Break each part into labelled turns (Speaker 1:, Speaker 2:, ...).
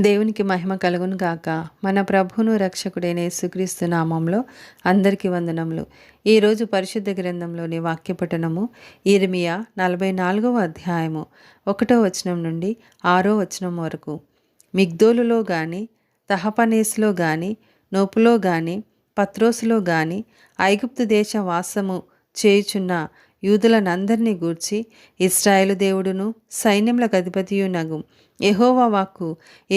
Speaker 1: దేవునికి మహిమ కలుగును గాక. మన ప్రభువును రక్షకుడైన యేసుక్రీస్తు నామంలో అందరికీ వందనములు. ఈరోజు పరిశుద్ధ గ్రంథంలోని వాక్య పఠనము ఇర్మియా 44వ అధ్యాయము 1వ వచనం నుండి 6వ వచనం వరకు. మిగ్దోలులో గాని, తహపనేసులో గాని, నోపులో గాని, పత్రోసులో గాని, ఐగుప్తు దేశ వాసము చేయుచున్న యూదులనందరినీ గూర్చి ఇశ్రాయేలు దేవుడును సైన్యములకు అధిపతియునగు యెహోవా వాక్కు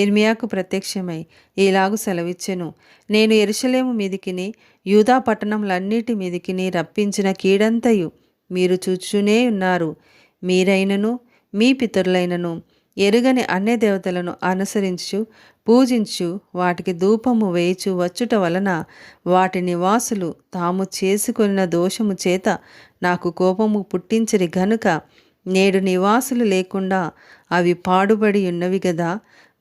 Speaker 1: ఇర్మియాకు ప్రత్యక్షమై ఇలాగు సెలవిచ్చెను. నేను యెరూషలేము మీదికిని యూదా పట్టణములన్నిటి మీదికిని రప్పించిన కీడంతయు మీరు చూచునే ఉన్నారు. మీరైనను మీ పితరులైనను ఎరుగని అన్య దేవతలను అనుసరించు పూజించు వాటికి ధూపము వేయిచు వచ్చుట వలన వాటి నివాసులు తాము చేసుకొనిన దోషము చేత నాకు కోపము పుట్టించరి గనుక నేడు నివాసులు లేకుండా అవి పాడుబడి ఉన్నవి గదా.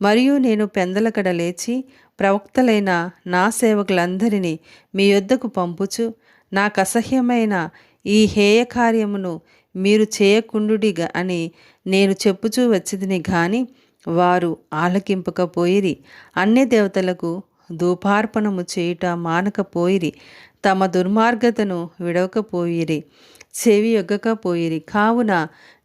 Speaker 1: మరియు నేను పెందలకడ లేచి ప్రవక్తలైన నా సేవకులందరినీ మీ యొద్దకు పంపుచు నాకు అసహ్యమైన ఈ హేయ కార్యమును మీరు చేయకుండుడిగా అని నేను చెప్పుచూ వచ్చిదిని గాని వారు ఆలకింపకపోయిరి. అన్య దేవతలకు ధూపార్పణము చేయుట మానకపోయిరి. తమ దుర్మార్గతను విడవకపోయిరి, చెవి యొగ్గకపోయిరి. కావున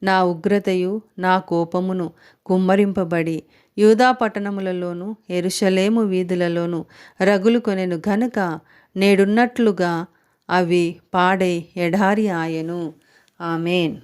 Speaker 1: నా ఉగ్రతయు నా కోపమును కుమ్మరింపబడి యూదా పట్టణములలోను యెరూషలేము వీధులలోను రగులు కొనెను గనుక నేడున్నట్లుగా అవి పాడై ఎడారి ఆయను. ఆమేన్.